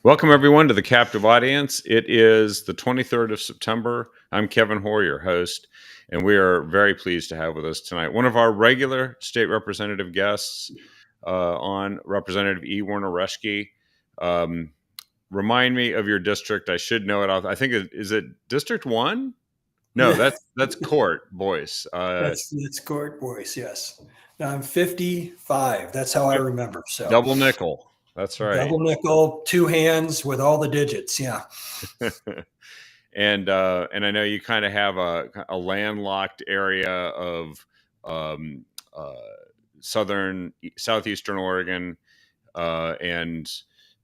Welcome, everyone, to the Captive Audience. It is the 23rd of September. I'm Kevin Hoare, your host, and we are very pleased to have with us tonight one of our regular state representative guests on Representative E. Werner Reschke. Um, Remind me of your district. I should know it off. I think is it District 1? No, Yeah, that's Court, Boyce. that's court voice. Yes. Now I'm 55. That's how I remember. So Double nickel. That's right. double nickel, two hands with all the digits. Yeah. And I know you kind of have a landlocked area of um, uh, southeastern Oregon, and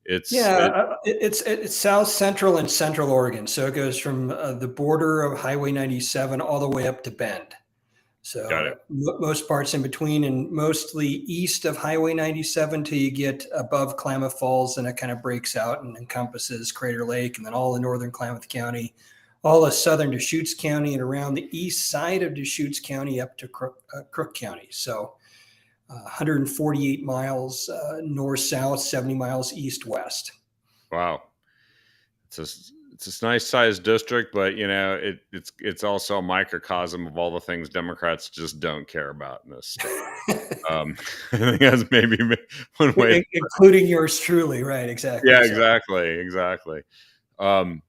it's Yeah. it, It's South Central and Central Oregon. So it goes from the border of Highway 97 all the way up to Bend. got it. So most parts in between and mostly east of Highway 97 till you get above Klamath Falls, and it kind of breaks out and encompasses Crater Lake and then all of northern Klamath County, all of southern Deschutes County, and around the east side of Deschutes County up to Crook County. So 148 miles north-south, 70 miles east-west. Wow, it's a it's a nice sized district, but it's also a microcosm of all the things Democrats just don't care about in this state. I think that's maybe one way. Including yours truly, right? Exactly. Yeah, So exactly. Um,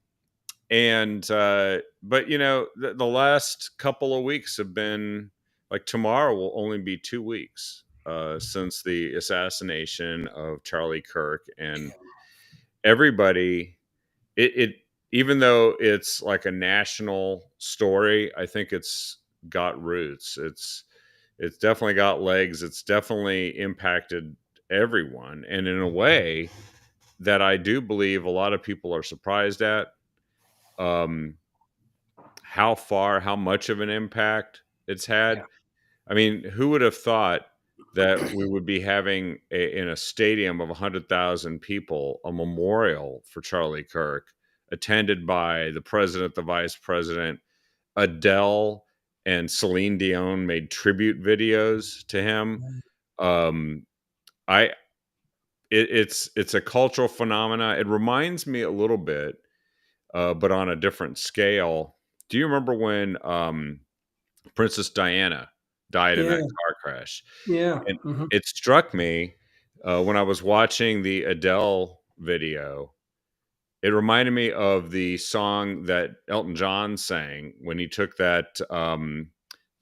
but the last couple of weeks have been like tomorrow will only be 2 weeks since the assassination of Charlie Kirk, and everybody, it even though it's like a national story, I think it's got roots. It's definitely got legs. It's definitely impacted everyone, and in a way that I do believe a lot of people are surprised at. Um, how much of an impact it's yeah, had. I mean, who would have thought that we would be having in a stadium of 100,000 people a memorial for Charlie Kirk, attended by the president, the vice president, Adele, and Celine Dion made tribute videos to him. Um, I it's a cultural phenomena. It reminds me a little bit, but on a different scale. Do you remember when Princess Diana died in yeah, that car crash? yeah. And Mhm. it struck me when I was watching the Adele video. It reminded me of the song that Elton John sang when he took that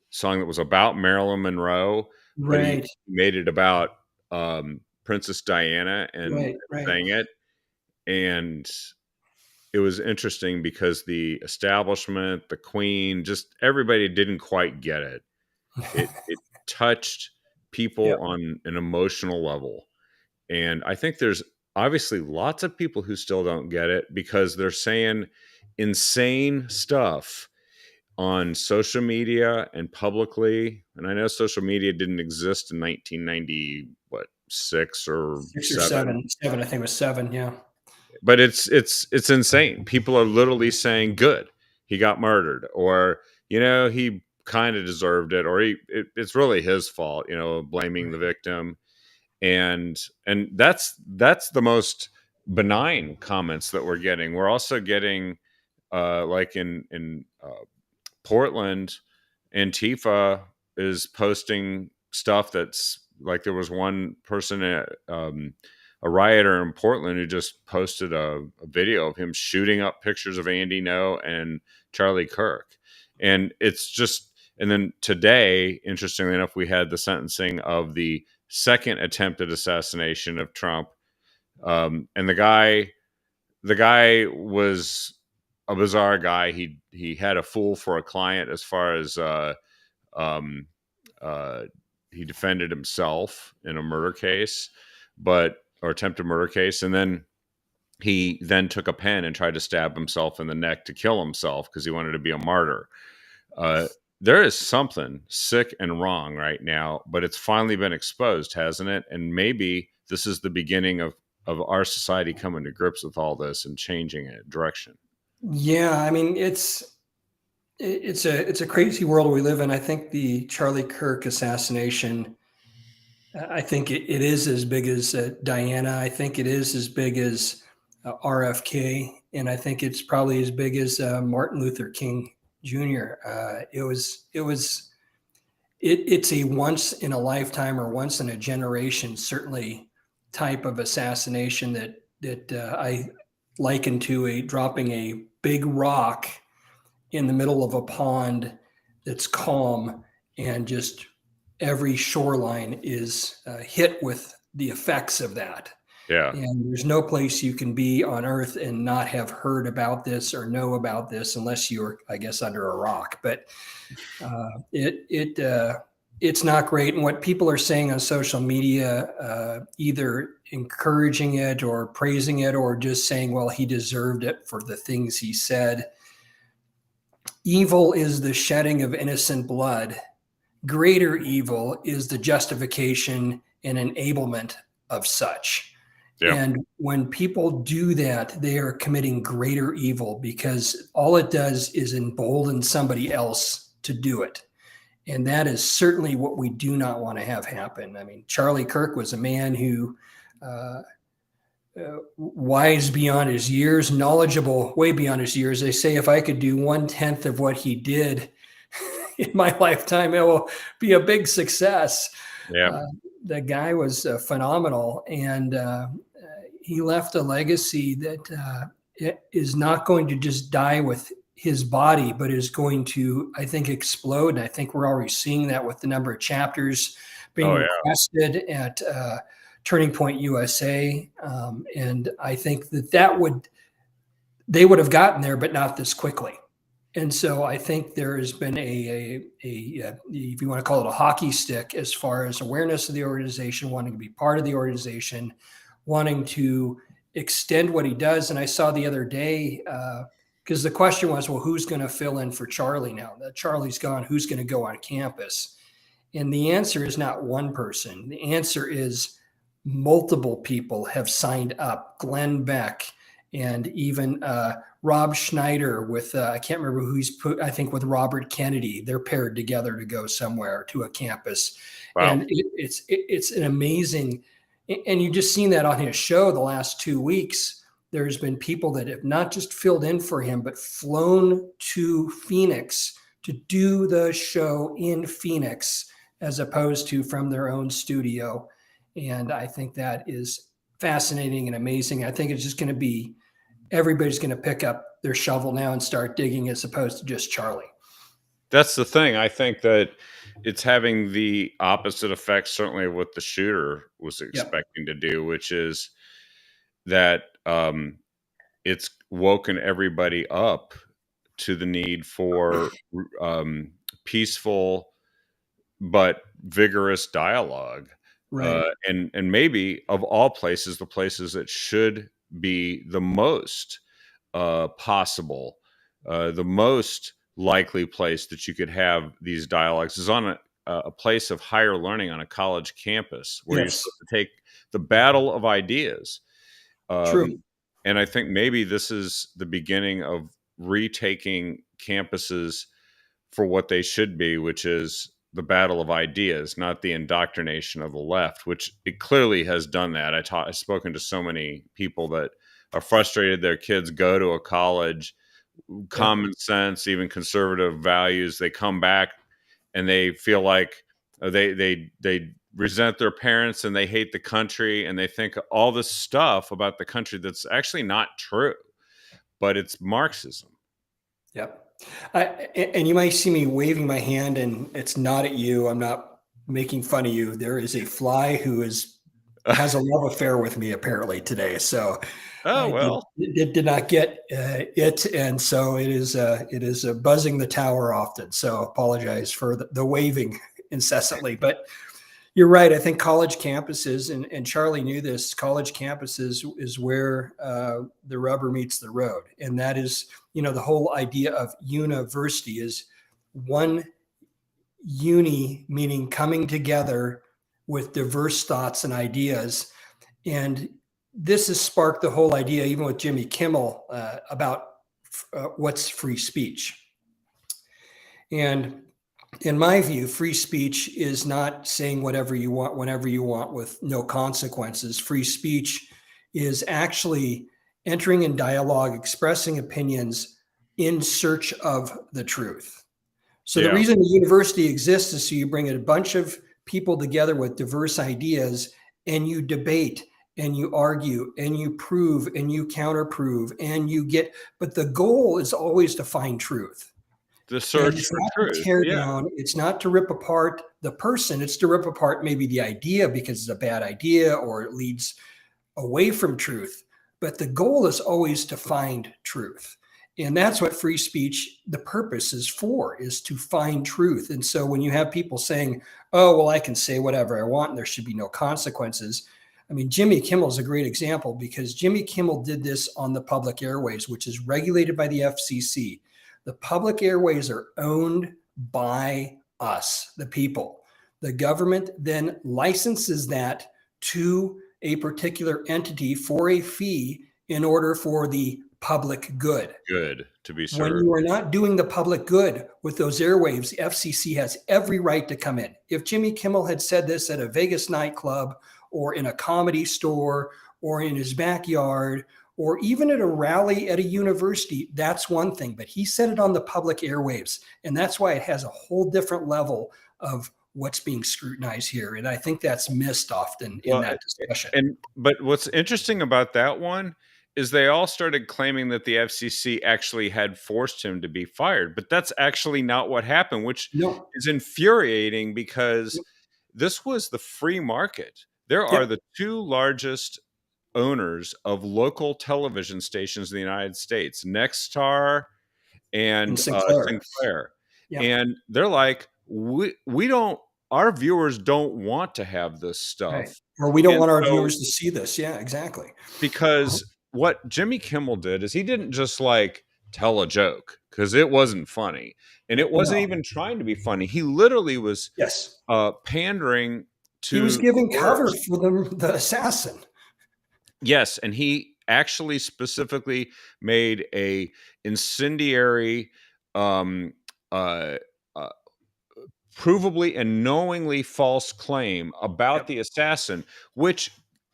song that was about Marilyn Monroe, but he Right, made it about Princess Diana and right. sang it. And it was interesting because the establishment, the Queen, just everybody didn't quite get it. It touched people Yep. on an emotional level. And I think there's obviously lots of people who still don't get it because they're saying insane stuff on social media and publicly. And I know social media didn't exist in 1990, what, 6 or Six or 7, seven. Seven, I think it was seven. Yeah. but it's insane. People are literally saying, "Good, he got murdered," or he kind of deserved it, or it's really his fault. Blaming the victim, and that's the most benign comments that we're getting. We're also getting like in Portland, Antifa is posting stuff that's like there was one person a rioter in Portland who just posted a video of him shooting up pictures of Andy Ngo and Charlie Kirk. And it's just, and then today, interestingly enough, we had the sentencing of the second attempted assassination of Trump. And the guy was a bizarre guy. He had a fool for a client as far as um, uh, he defended himself in a murder case, or attempted murder case, and then he then took a pen and tried to stab himself in the neck to kill himself because he wanted to be a martyr. Uh, there is something sick and wrong right now, but it's finally been exposed, hasn't it? And maybe this is the beginning of our society coming to grips with all this and changing it direction. Yeah. I mean, it's a crazy world we live in. I think the Charlie Kirk assassination. I think it is as big as Diana. I think it is as big as RFK, and I think it's probably as big as Martin Luther King Jr. It's a once in a lifetime or once in a generation, certainly, type of assassination that I liken to a dropping a big rock in the middle of a pond that's calm, and just every shoreline is hit with the effects of that. Yeah. And there's no place you can be on earth and not have heard about this or know about this, unless you're, I guess, under a rock. But it's not great. And what people are saying on social media, either encouraging it or praising it, or just saying, well, he deserved it for the things he said. Evil is the shedding of innocent blood. Greater evil is the justification and enablement of such. Yeah. And when people do that, they are committing greater evil, because all it does is embolden somebody else to do it. And that is certainly what we do not want to have happen. I mean, Charlie Kirk was a man who, wise beyond his years, knowledgeable way beyond his years. They say if I could do 1/10 of what he did in my lifetime, it will be a big success. Yeah. The guy was phenomenal, and he left a legacy that is not going to just die with his body, but is going to, I think, explode. And I think we're already seeing that with the number of chapters being requested at Turning Point USA. And I think they would have gotten there, but not this quickly. And so I think there has been if you want to call it a hockey stick, as far as awareness of the organization, wanting to be part of the organization, wanting to extend what he does. And I saw the other day, because the question was, well, who's going to fill in for Charlie now that Charlie's gone? Who's going to go on campus? And the answer is not one person. The answer is multiple people have signed up. Glenn Beck, and even Rob Schneider with, I can't remember who he's put, I think with Robert Kennedy. They're paired together to go somewhere to a campus. Wow. And it's an amazing, and you've just seen that on his show the last 2 weeks. There's been people that have not just filled in for him, but flown to Phoenix to do the show in Phoenix, as opposed to from their own studio. And I think that is fascinating and amazing. I think it's just going to be, everybody's going to pick up their shovel now and start digging, as opposed to just Charlie. That's the thing. I think that it's having the opposite effect, certainly of what the shooter was expecting to do, which is that it's woken everybody up to the need for peaceful but vigorous dialogue. Right. And maybe of all places, the places that should be the most possible, the most likely place that you could have these dialogues is on a place of higher learning on a college campus, where you're supposed to take the battle of ideas. True. And I think maybe this is the beginning of retaking campuses for what they should be, which is the battle of ideas, not the indoctrination of the left, which it clearly has done that. I've spoken to so many people that are frustrated their kids go to a college, common sense, even conservative values. They come back and they feel like they resent their parents, and they hate the country, and they think all this stuff about the country that's actually not true, but it's Marxism. Yep. And you might see me waving my hand, and it's not at you. I'm not making fun of you. There is a fly who has a love affair with me apparently today. So did not get it. And so it is buzzing the tower often. So apologize for the waving incessantly, but you're right. I think college campuses, and Charlie knew this, college campuses is where the rubber meets the road. And that is, the whole idea of university is one uni, meaning coming together with diverse thoughts and ideas. And this has sparked the whole idea, even with Jimmy Kimmel, about what's free speech. And in my view, free speech is not saying whatever you want, whenever you want, with no consequences. Free speech is actually entering in dialogue, expressing opinions in search of the truth. So the Yeah. reason the university exists is so you bring a bunch of people together with diverse ideas and you debate and you argue and you prove and you counterprove and you get, but the goal is always to find truth. The And search it's for not to truth. tear Yeah. down, it's not to rip apart the person, it's to rip apart maybe the idea because it's a bad idea or it leads away from truth. But the goal is always to find truth. And that's what free speech, the purpose is for, is to find truth. And so when you have people saying, oh, well, I can say whatever I want and there should be no consequences. I mean, Jimmy Kimmel is a great example because Jimmy Kimmel did this on the public airways, which is regulated by the FCC. The public airways are owned by us, the people. The government then licenses that to a particular entity for a fee in order for the public good. Good to be When served. you are not doing the public good with those airwaves, the FCC has every right to come in. If Jimmy Kimmel had said this at a Vegas nightclub or in a comedy store or in his backyard or even at a rally at a university, that's one thing. But he said it on the public airwaves. And that's why it has a whole different level of what's being scrutinized here. And I think that's missed often in that discussion. But what's interesting about that one is they all started claiming that the FCC actually had forced him to be fired, but that's actually not what happened, which No. is infuriating because this was the free market. There are Yep. the two largest owners of local television stations in the United States, Nexstar and Sinclair. Sinclair. Yep. And they're like, we don't, our viewers don't want to have this stuff. Right. Or we don't And want our so- viewers to see this. Yeah, exactly. Because what Jimmy Kimmel did is he didn't just like tell a joke because it wasn't funny. And it wasn't even trying to be funny. He literally was Yes. pandering to He was giving the cover worst. for the assassin. Yes, and he actually specifically made a incendiary, um, uh, uh, provably and knowingly false claim about Yep. the assassin, which,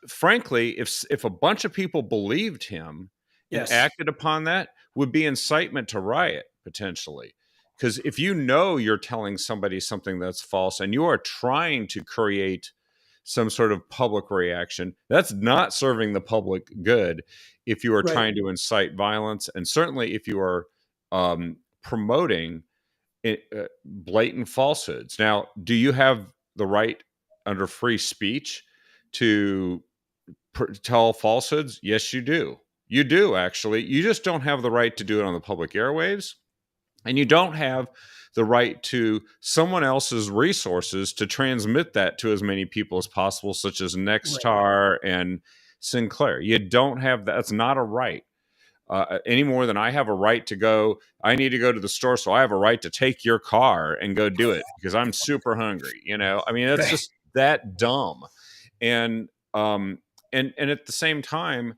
frankly, if a bunch of people believed him and Yes. acted upon that, would be incitement to riot potentially. Because if you know you're telling somebody something that's false and you are trying to create some sort of public reaction, that's not serving the public good if you are Right. trying to incite violence. And certainly if you are promoting blatant falsehoods. Now, do you have the right under free speech to tell falsehoods? Yes, you do. You do, actually. You just don't have the right to do it on the public airwaves. And you don't have the right to someone else's resources to transmit that to as many people as possible, such as Nexstar and Sinclair. You don't have that. That's not a right. Any more than I have a right to go. I need to go to the store, so I have a right to take your car and go do it because I'm super hungry. I mean, that's just that dumb. And and at the same time,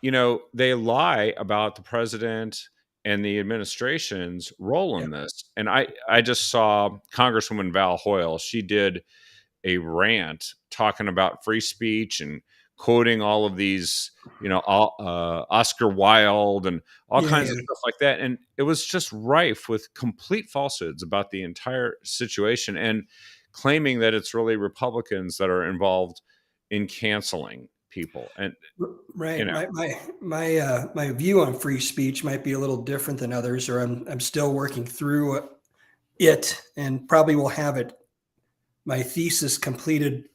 they lie about the president and the administration's role in this. And I just saw Congresswoman Val Hoyle. She did a rant talking about free speech and quoting all of these, Oscar Wilde and all kinds of stuff like that. And it was just rife with complete falsehoods about the entire situation and claiming that it's really Republicans that are involved in canceling people. And Right. My view on free speech might be a little different than others, or I'm still working through it and probably will have my thesis completed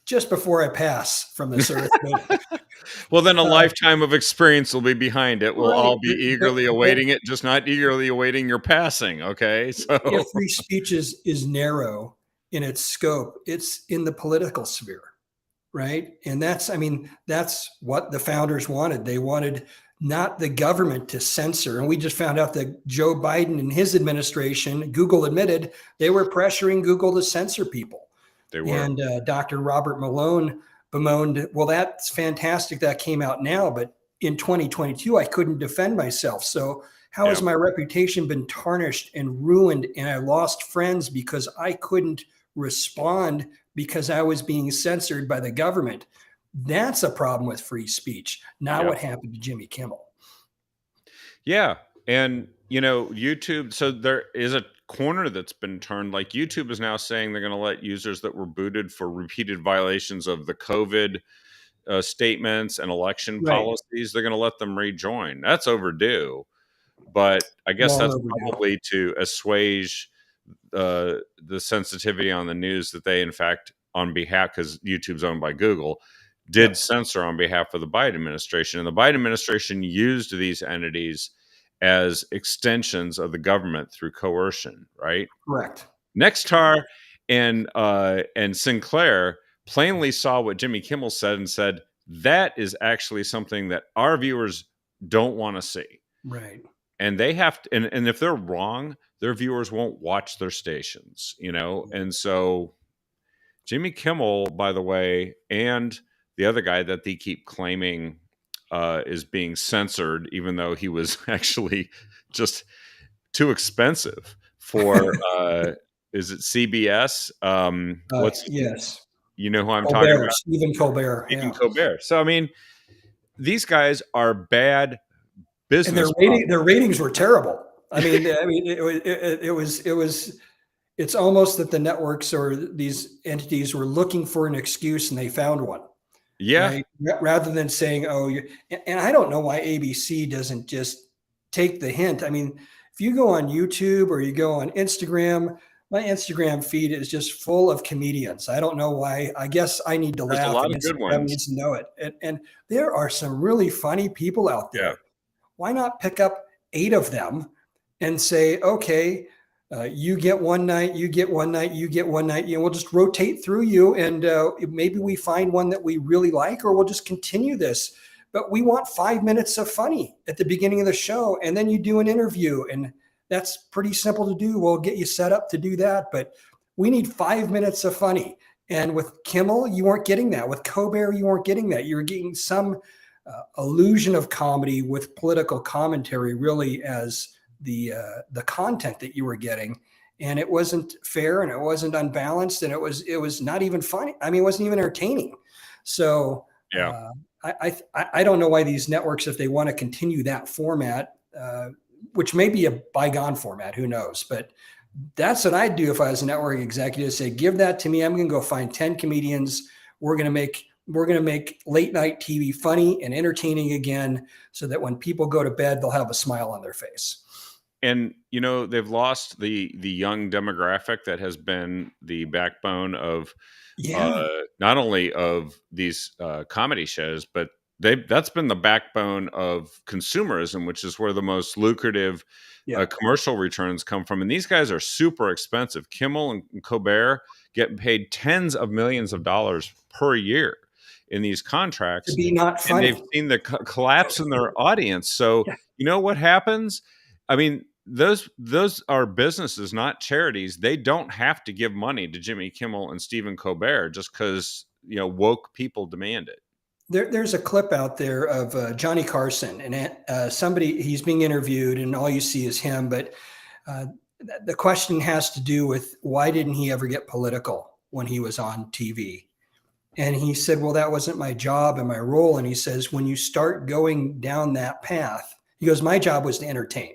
just before I pass from this earth. Well, then a lifetime of experience will be behind it. We'll all be Right, eagerly but awaiting it, just not eagerly awaiting your passing. Okay. So if free speech is narrow in its scope, it's in the political sphere. Right. And that's what the founders wanted. They wanted not the government to censor. And we just found out that Joe Biden and his administration, Google admitted they were pressuring Google to censor people. they were. And Dr. Robert Malone bemoaned, well, that's fantastic. That came out now. But in 2022, I couldn't defend myself. So how has my reputation been tarnished and ruined? And I lost friends because I couldn't respond because I was being censored by the government. That's a problem with free speech, not Yeah. what happened to Jimmy Kimmel. Yeah. And, YouTube, so there is a corner that's been turned. Like YouTube is now saying they're going to let users that were booted for repeated violations of the COVID statements and election Right. policies, they're going to let them rejoin. That's overdue. But I guess Long that's overdue. probably to assuage the sensitivity on the news that they, in fact, on behalf, because YouTube's owned by Google, did Yep. censor on behalf of the Biden administration. And the Biden administration used these entities as extensions of the government through coercion, right? Correct. Nextar and Sinclair plainly saw what Jimmy Kimmel said and said, that is actually something that our viewers don't want to see. Right. And they have to, and if they're wrong, their viewers won't watch their stations, And so Jimmy Kimmel, by the way, and the other guy that they keep claiming is being censored, even though he was actually just too expensive for is it CBS? Yes. You know who I'm talking Colbert, about? Stephen Colbert. Stephen Yeah. Colbert. So I mean, these guys are bad And business their ratings were terrible. I mean, it's almost that the networks or these entities were looking for an excuse and they found one, Yeah, right? Rather than saying, "Oh," and I don't know why ABC doesn't just take the hint. I mean, if you go on YouTube or you go on Instagram, my Instagram feed is just full of comedians. I don't know why. I guess I need to there's a laugh, lot and of good Instagram ones. needs to know it. And there are some really funny people out Yeah. there. Why not pick up 8 of them and say, okay, you get one night, you get one night, you get one night. We'll just rotate through you, and maybe we find one that we really like, or we'll just continue this. But we want 5 minutes of funny at the beginning of the show, and then you do an interview, and that's pretty simple to do. We'll get you set up to do that, but we need 5 minutes of funny. And with Kimmel, you weren't getting that. With Colbert, you weren't getting that. You were getting some illusion of comedy with political commentary, really, as the content that you were getting, and it wasn't fair, and it wasn't unbalanced, and it was not even funny. I mean, it wasn't even entertaining. So Yeah. I don't know why these networks, if they want to continue that format, which may be a bygone format, who knows? But that's what I'd do if I was a network executive. Say, give that to me. I'm going to go find 10 comedians. We're going to make late night TV funny and entertaining again, so that when people go to bed, they'll have a smile on their face. And they've lost the young demographic that has been the backbone of Yeah. not only of these comedy shows, but that's been the backbone of consumerism, which is where the most lucrative Yeah. commercial returns come from. And these guys are super expensive. Kimmel and Colbert get paid tens of millions of dollars per year in these To contracts, be not and they've funny. seen the collapse in their audience. So Yeah. you know what happens? I mean, those are businesses, not charities. They don't have to give money to Jimmy Kimmel and Stephen Colbert just because woke people demand it. There's a clip out there of Johnny Carson, and he's being interviewed, and all you see is him. But uh, the question has to do with, why didn't he ever get political when he was on TV? And he said, well, that wasn't my job and my role. And he says, when you start going down that path, he goes, my job was to entertain.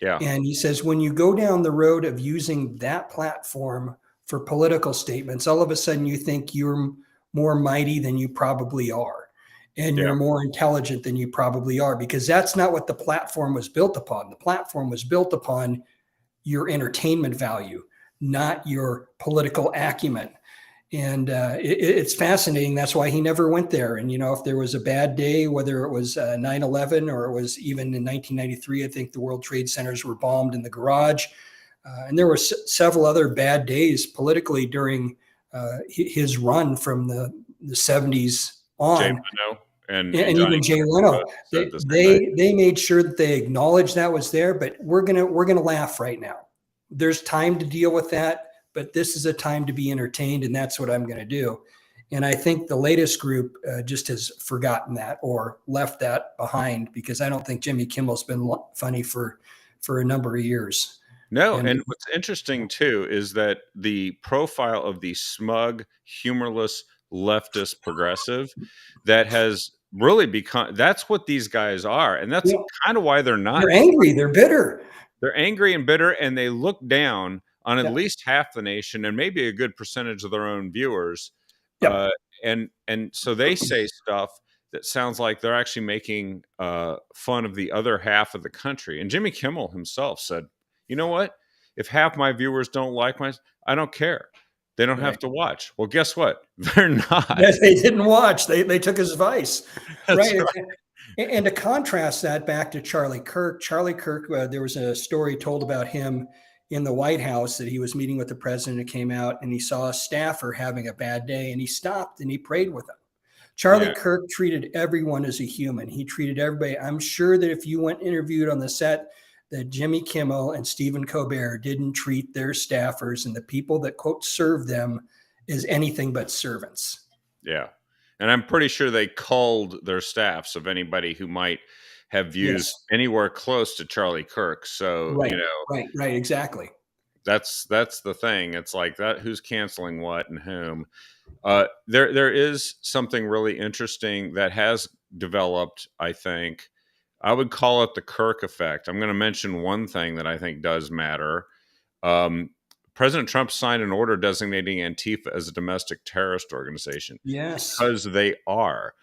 Yeah. And he says, when you go down the road of using that platform for political statements, all of a sudden you think you're more mighty than you probably are. And Yeah. you're more intelligent than you probably are, because that's not what the platform was built upon. The platform was built upon your entertainment value, not your political acumen. And it's fascinating. That's why he never went there. And, if there was a bad day, whether it was 9/11 or it was even in 1993, I think the World Trade Centers were bombed in the garage. And there were several other bad days politically during his run from the 70s Jay on. Leno and And Johnny even Jay Carson Leno, said the same thing. they made sure that they acknowledged that was there. But we're gonna laugh right now. There's time to deal with that, but this is a time to be entertained, and that's what I'm going to do. And I think the latest group just has forgotten that or left that behind, because I don't think Jimmy Kimmel's been funny for a number of years. No, And and what's interesting too is that the profile of the smug, humorless, leftist progressive that has really become, that's what these guys are. And that's Yeah. kind of why they're They're not, angry. They're bitter. they're angry and bitter, and they look down on at Yep. least half the nation and maybe a good percentage of their own viewers. Yep. Uh, and so they say stuff that sounds like they're actually making fun of the other half of the country. And Jimmy Kimmel himself said, "You know what? If half my viewers don't like my, I don't care. They don't have Right. to watch." Well, guess what? They're not. Yes, they didn't watch. They took his advice, That's right? right. And to contrast that back to Charlie Kirk, there was a story told about him in the White House that he was meeting with the president. It came out, and he saw a staffer having a bad day, and he stopped and he prayed with him. Charlie Yeah, Kirk treated everyone as a human. He treated everybody. I'm sure that if you went interviewed on the set, that Jimmy Kimmel and Stephen Colbert didn't treat their staffers and the people that quote serve them as anything but servants. yeah. And I'm pretty sure they culled their staffs of anybody who might have views Yes. anywhere close to Charlie Kirk. So, Right. Right. Exactly. that's the thing. It's like that, who's canceling what and whom. There is something really interesting that has developed, I think. I would call it the Kirk effect. I'm going to mention one thing that I think does matter. Um, President Trump signed an order designating Antifa as a domestic terrorist organization Yes. because they are,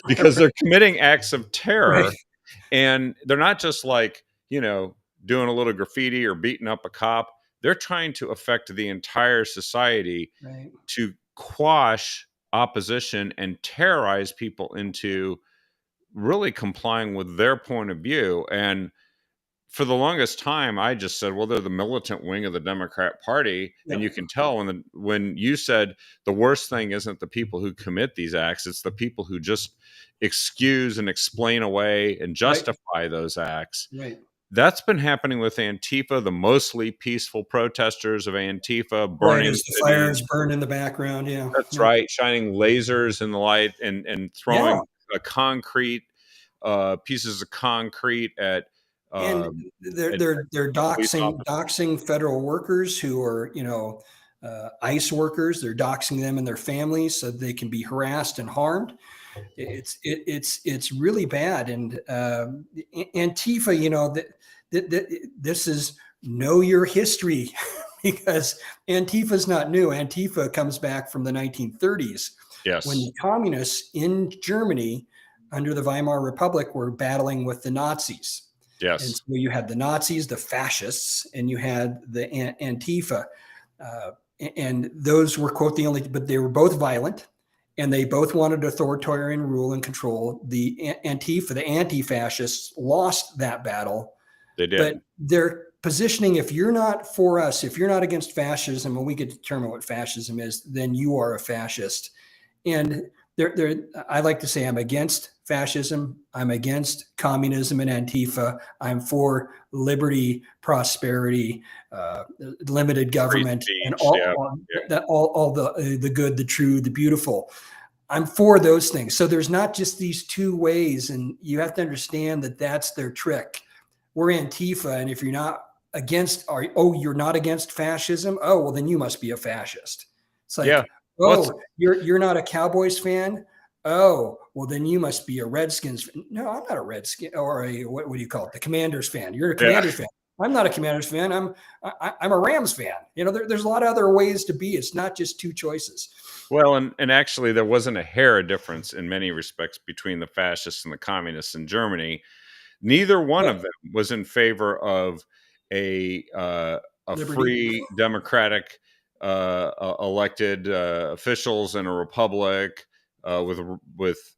because they're committing acts of terror, Right. and they're not just like, doing a little graffiti or beating up a cop. They're trying to affect the entire society Right. to quash opposition and terrorize people into really complying with their point of view. And for the longest time, I just said, well, they're the militant wing of the Democrat Party. And you Yep. can tell when you said the worst thing isn't the people who commit these acts, it's the people who just excuse and explain away and Right. justify those acts. Right. That's been happening with Antifa, the mostly peaceful protesters of Antifa, Right. burning As the cities. fires burn in the background. Yeah. That's Yeah. right, shining lasers in the light and Yeah. throwing concrete pieces of concrete And um, they're at they're they're police officers. doxing federal workers who are ICE workers. They're doxing them and their families so they can be harassed and harmed. It's really bad. And Antifa, this is know your history because Antifa is not new. Antifa comes back from the 1930s when Yes, the communists in Germany under the Weimar Republic were battling with the Nazis. And yes, so you had the Nazis, the fascists, and you had the Antifa. Uh, and those were, quote, the only, but they were both violent and they both wanted authoritarian rule and control. The Antifa, the anti fascists, lost that battle, they but did. their positioning, if you're not for us, if you're not against fascism, and we could determine what fascism is, then you are a fascist. And I like to say I'm against fascism. I'm against communism and Antifa. I'm for liberty, prosperity, limited Free government, and speech. Yeah, yeah, all the good, the true, the beautiful. I'm for those things. So there's not just these two ways, and you have to understand that that's their trick. We're Antifa, and if you're not you're not against fascism. Oh, well, then you must be a fascist. It's yeah. like, Well, it's, oh, you're not a Cowboys fan. Oh, well, then you must be a Redskins fan. No, I'm not a Redskin or a what do you call it? The Commanders fan. You're a yeah, Commanders fan. I'm not a Commanders fan. I'm a Rams fan. There's a lot of other ways to be. It's not just two choices. well, and actually, there wasn't a hair of difference in many respects between the fascists and the communists in Germany. Neither one Right. of them was in favor of a Liberty. free democratic elected officials in a republic with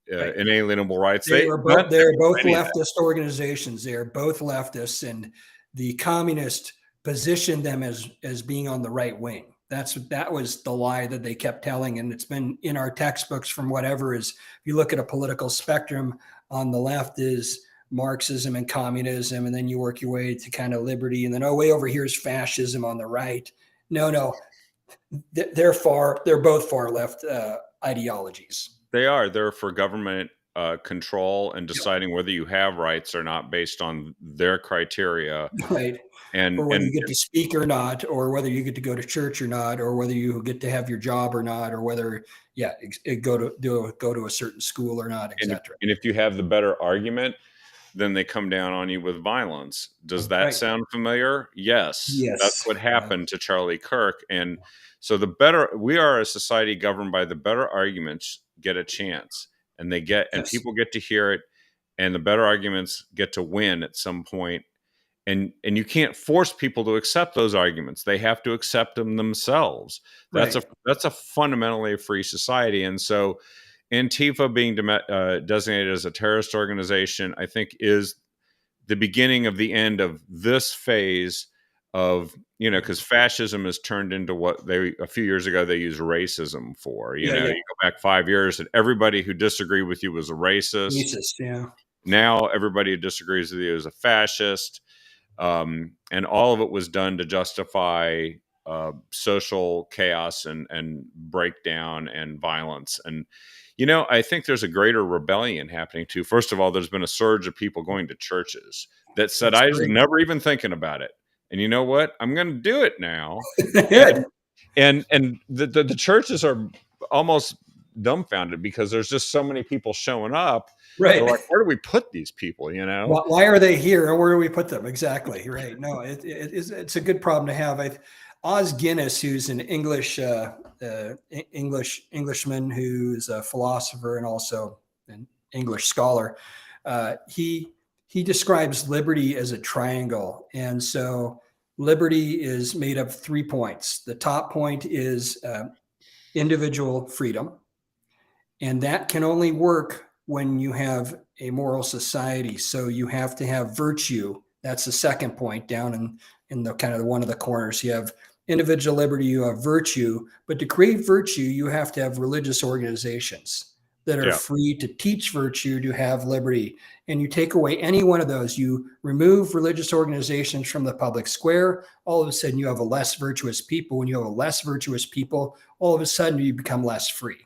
Right. inalienable rights. They are None both of them were both any of that. leftist organizations. They are both leftists, and the communists positioned them as being on the right wing. That was the lie that they kept telling, and it's been in our textbooks from whatever is. If you look at a political spectrum, on the left is Marxism and communism, and then you work your way to kind of liberty, and then way over here is fascism on the right. No, they're both far left ideologies. They're for government control and Yep. deciding whether you have rights or not based on their criteria. Right. And Or whether and you get to speak or not, or whether you get to go to church or not, or whether you get to have your job or not, or whether yeah, go to a certain school or not, And etc. if you have the better argument, then they come down on you with violence. Does that Right. sound familiar? Yes. That's Yes. what Yeah. happened to Charlie Kirk. And so the better we are, a society governed by the better arguments get a chance, and Yes. people get to hear it, and the better arguments get to win at some point. And you can't force people to accept those arguments. They have to accept them themselves. Right. That's a fundamentally free society. And so Antifa being designated as a terrorist organization, I think, is the beginning of the end of this phase of, because fascism has turned into what a few years ago, they used racism for. Yeah. Yeah. You go back 5 years and everybody who disagreed with you was a racist. Racist. Yeah. Now everybody who disagrees with you is a fascist. And all of it was done to justify social chaos and breakdown and violence. And I think there's a greater rebellion happening too. First of all, there's been a surge of people going to churches that said, That's "I was great. never even thinking about it, and you know what? I'm going to do it now." Good. And the churches are almost dumbfounded because there's just so many people showing up. They're Right. like, "Where do we put these people?" Why are they here, and where do we put them? Exactly. Right. No, it's a good problem to have. Oz Guinness, who's an Englishman who's a philosopher and also an English scholar, he describes liberty as a triangle, and so liberty is made of 3 points. The top point is individual freedom, and that can only work when you have a moral society. So you have to have virtue. That's the second point down in the kind of one of the corners. You have individual liberty, you have virtue, but to create virtue, you have to have religious organizations that are Yeah. free to teach virtue, to have liberty. And you take away any one of those, you remove religious organizations from the public square, all of a sudden you have a less virtuous people. When you have a less virtuous people, all of a sudden you become less free.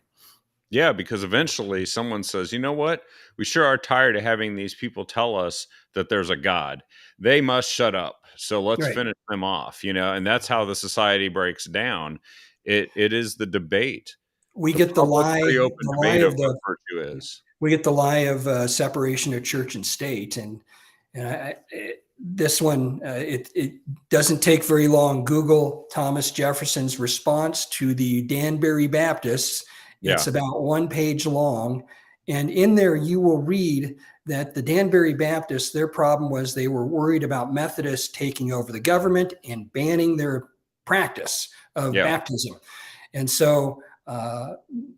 Yeah, because eventually someone says, you know what? We sure are tired of having these people tell us that there's a God. They must shut up. So let's Right. finish them off, and that's how the society breaks down. It is the debate, We the get the public, lie, free, open the lie debate of of what the virtue is. we get the lie of separation of church and state, and this one it doesn't take very long. Google Thomas Jefferson's response to the Danbury Baptists. It's Yeah. about 1 page long, and in there you will read that the Danbury Baptists, their problem was they were worried about Methodists taking over the government and banning their practice of Yeah. baptism, and so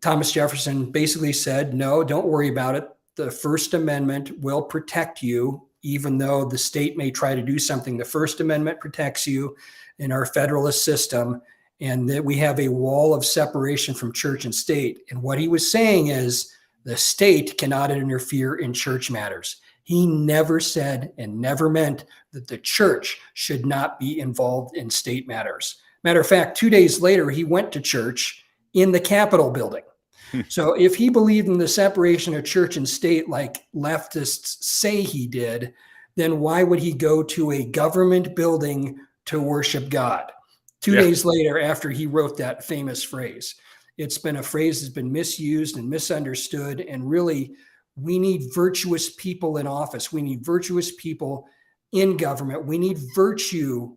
Thomas Jefferson basically said, no, don't worry about it. The First Amendment will protect you, even though the state may try to do something. The First Amendment protects you in our federalist system, and that we have a wall of separation from church and state. And what he was saying is the state cannot interfere in church matters. He never said and never meant that the church should not be involved in state matters. Matter of fact, 2 days later, he went to church in the Capitol building. So if he believed in the separation of church and state like leftists say he did, then why would he go to a government building to worship God? 2 days later, after he wrote that famous phrase. It's been a phrase that's been misused and misunderstood. And really, we need virtuous people in office. We need virtuous people in government. We need virtue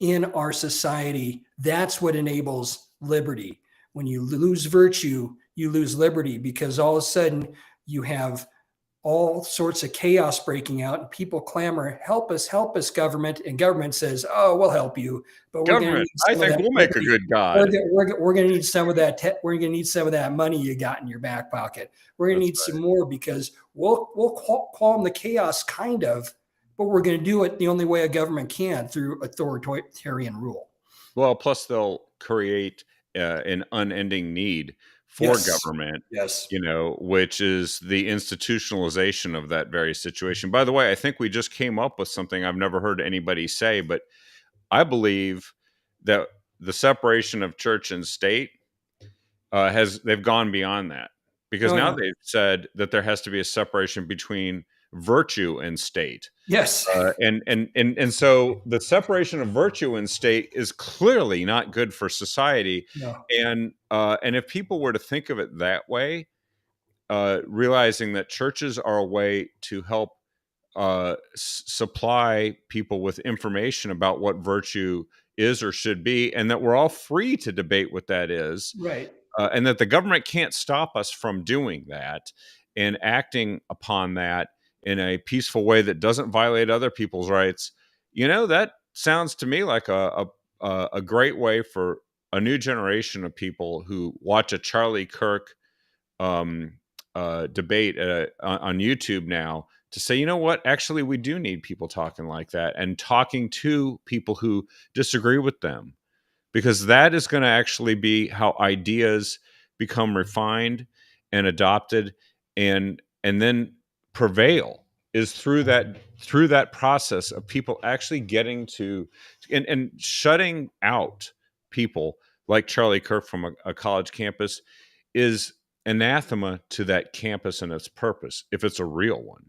in our society. That's what enables liberty. When you lose virtue, you lose liberty, because all of a sudden you have all sorts of chaos breaking out and people clamor, help us, government. And government says, oh, we'll help you, but we're going to Government, need I some of think that we'll make a good God. we're going to need some of that. We're going to need some of that money you got in your back pocket. We're going to need some more, because we'll calm the chaos, kind of, but we're going to do it the only way a government can, through authoritarian rule. Well, plus they'll create an unending need for government, Yes. which is the institutionalization of that very situation. By the way, I think we just came up with something I've never heard anybody say, but I believe that the separation of church and state they've gone beyond that, because now they've said that there has to be a separation between virtue and state. Yes. And so the separation of virtue and state is clearly not good for society. No. And if people were to think of it that way, realizing that churches are a way to help supply people with information about what virtue is or should be, and that we're all free to debate what that is, Right. and that the government can't stop us from doing that and acting upon that in a peaceful way that doesn't violate other people's rights. That sounds to me like a great way for a new generation of people who watch a Charlie Kirk um, debate on YouTube now to say, you know what, actually, we do need people talking like that and talking to people who disagree with them, because that is going to actually be how ideas become refined and adopted and then prevail, is through that process of people actually getting to and shutting out people like Charlie Kirk from a college campus is anathema to that campus and its purpose, if it's a real one.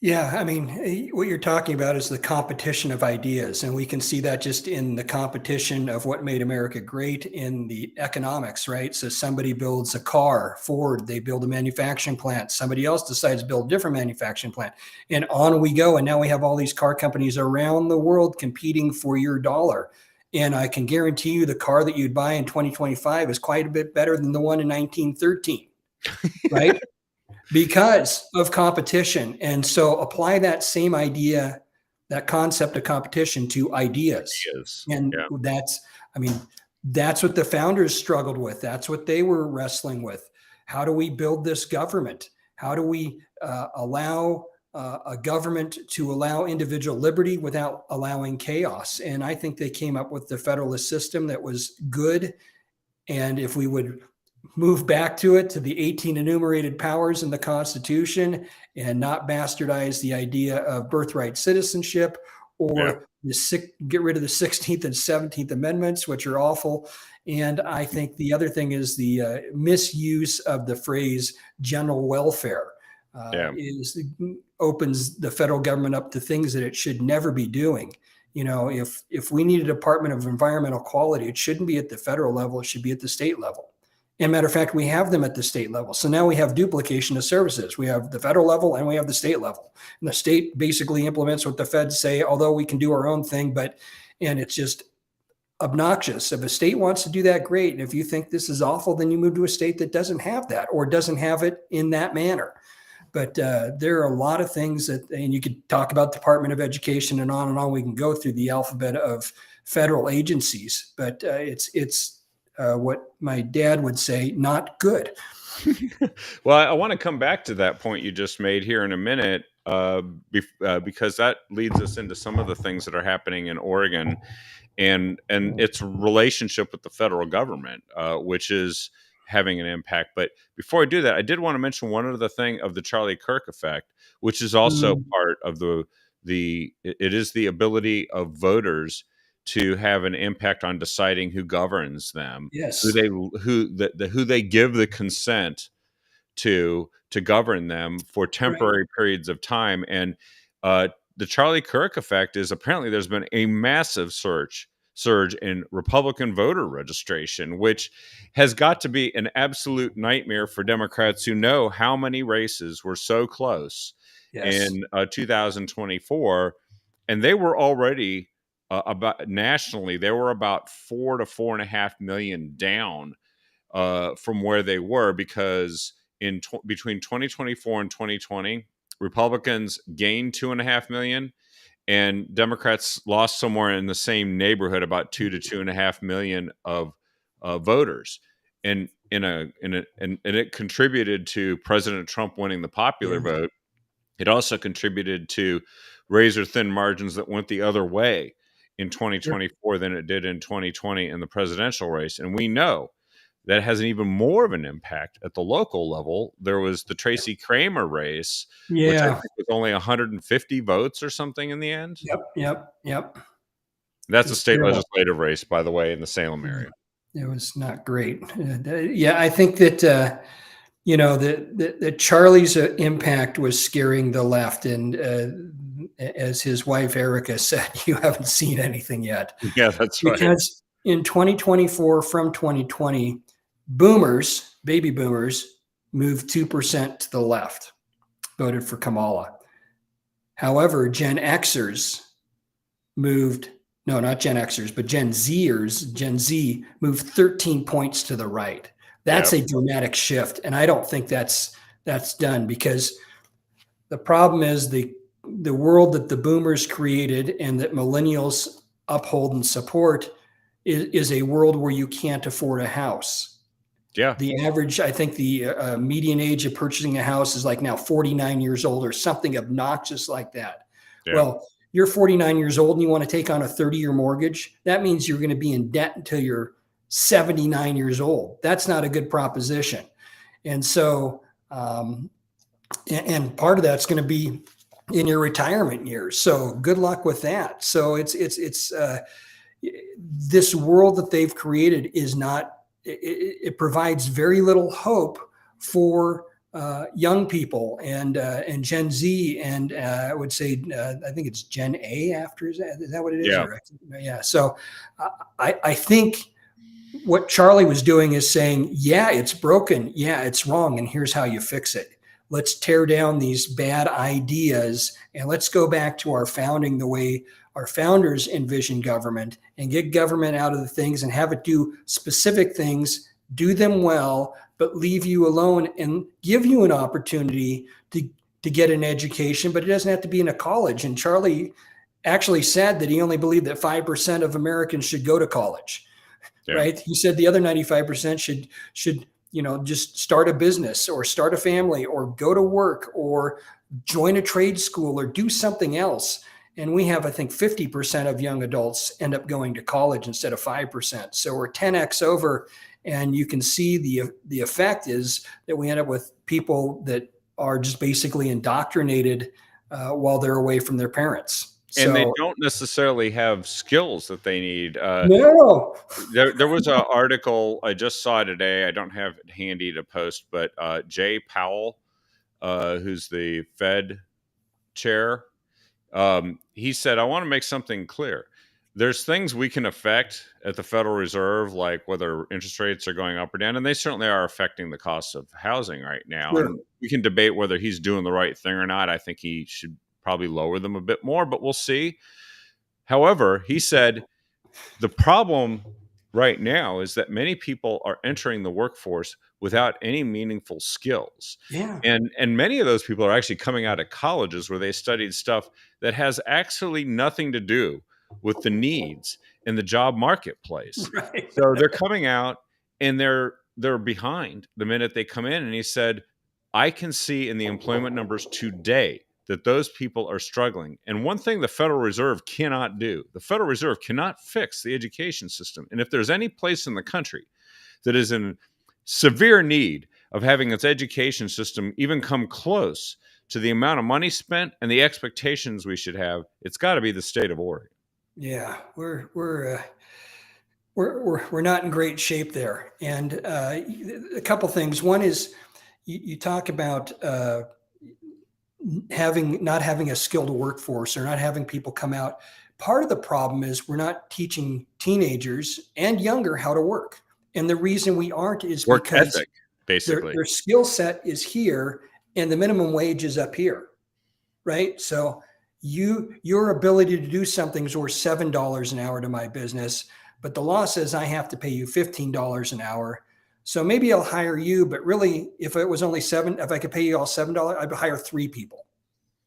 Yeah, I mean, what you're talking about is the competition of ideas, and we can see that just in the competition of what made America great in the economics, right? So somebody builds a car, Ford, they build a manufacturing plant, somebody else decides to build a different manufacturing plant, and on we go. And now we have all these car companies around the world competing for your dollar. And I can guarantee you the car that you'd buy in 2025 is quite a bit better than the one in 1913, right? Because of competition. And so apply that same idea, that concept of competition to ideas. Is And yeah, I mean, that's what the founders struggled with. That's what they were wrestling with. How do we build this government? How do we allow a government to allow individual liberty without allowing chaos? And I think they came up with the federalist system that was good. And if we would move back to the 18 enumerated powers in the Constitution and not bastardize the idea of birthright citizenship, yeah, or get rid of the 16th and 17th Amendments, which are awful. And I think the other thing is the misuse of the phrase general welfare yeah, opens the federal government up to things that it should never be doing. If we need a Department of Environmental Quality, it shouldn't be at the federal level, it should be at the state level. And matter of fact, we have them at the state level. So now we have duplication of services. We have the federal level and we have the state level. And the state basically implements what the feds say, although we can do our own thing, and it's just obnoxious. If a state wants to do that, great. And if you think this is awful, then you move to a state that doesn't have that or doesn't have it in that manner. But there are a lot of things and you could talk about Department of Education and on. We can go through the alphabet of federal agencies, but it's what my dad would say, not good. Well, I want to come back to that point you just made here in a minute, because that leads us into some of the things that are happening in Oregon and its relationship with the federal government, which is having an impact. But before I do that, I did want to mention one other thing of the Charlie Kirk effect, which is also part of it is the ability of voters to have an impact on deciding who governs them, Yes. who they give the consent to govern them for Right. temporary periods of time. And the Charlie Kirk effect is apparently there's been a massive surge in Republican voter registration, which has got to be an absolute nightmare for Democrats who know how many races were so close Yes. in 2024, and they were already about nationally, they were about 4 to 4.5 million down from where they were, because between 2024 and 2020, Republicans gained 2.5 million, and Democrats lost somewhere in the same neighborhood, about 2 to 2.5 million of voters, and it contributed to President Trump winning the popular Yeah. vote. It also contributed to razor thin margins that went the other way in Sure. 2024 than it did in 2020 in the presidential race. And we know that has an even more of an impact at the local level. There was the Tracy Kramer race, which I Yeah. think was only 150 votes or something in the end. Yep. Yep. Yep. That's a It's state terrible. legislative race, by the way, in the Salem Yeah. area. It was not great. Yeah, I think that that Charlie's impact was scaring the left. And as his wife, Erica, said, you haven't seen anything yet. Yeah, that's right. Because in 2024, from 2020, baby boomers, moved 2% to the left, voted for Kamala. However, Gen Xers moved, no, not Gen Xers, but Gen Z moved 13 points to the right. That's a dramatic shift. And I don't think that's done, because the problem is the world that the boomers created and that millennials uphold and support is a world where you can't afford a house. Yeah. The average, I think the median age of purchasing a house is like now 49 years old or something obnoxious like that. Yeah. Well, you're 49 years old and you want to take on a 30-year mortgage. That means you're going to be in debt until you're 79 years old. That's not a good proposition. And so, and part of that's going to be in your retirement years. So good luck with that. So it's this world that they've created is not, it provides very little hope for young people and Gen Z, and I would say I think it's Gen A after. Is that what it is? Yeah. Yeah. So I think what Charlie was doing is saying, yeah, it's broken. Yeah, it's wrong. And here's how you fix it. Let's tear down these bad ideas and let's go back to our founding, the way our founders envisioned government, and get government out of the things and have it do specific things, do them well, but leave you alone and give you an opportunity to get an education, but it doesn't have to be in a college. And Charlie actually said that he only believed that 5% of Americans should go to college, right? He said the other 95% should just start a business or start a family or go to work or join a trade school or do something else. And we have, I think, 50% of young adults end up going to college instead of 5%. So we're 10x over. And you can see the effect is that we end up with people that are just basically indoctrinated while they're away from their parents. And they don't necessarily have skills that they need. No. There was an article I just saw today. I don't have it handy to post, but Jay Powell, who's the Fed chair, he said, I want to make something clear. There's things we can affect at the Federal Reserve, like whether interest rates are going up or down, and they certainly are affecting the cost of housing right now. Sure. And we can debate whether he's doing the right thing or not. I think he should probably lower them a bit more, but we'll see. However, he said the problem right now is that many people are entering the workforce without any meaningful skills. Yeah. And many of those people are actually coming out of colleges where they studied stuff that has actually nothing to do with the needs in the job marketplace. Right. So they're coming out and they're behind the minute they come in. And he said, I can see in the employment numbers today that those people are struggling. And one thing the Federal Reserve cannot do, the Federal Reserve cannot fix the education system. And if there's any place in the country that is in severe need of having its education system even come close to the amount of money spent and the expectations we should have, it's got to be the state of Oregon. Yeah, we're not in great shape there. And a couple things. One is you talk about not having a skilled workforce or not having people come out. Part of the problem is we're not teaching teenagers and younger how to work. And the reason we aren't is work because ethic, basically. Their skill set is here and the minimum wage is up here, right? So your ability to do something is worth $7 an hour to my business, but the law says I have to pay you $15 an hour. So maybe I'll hire you, but really, if it was only if I could pay you all $7, I'd hire 3 people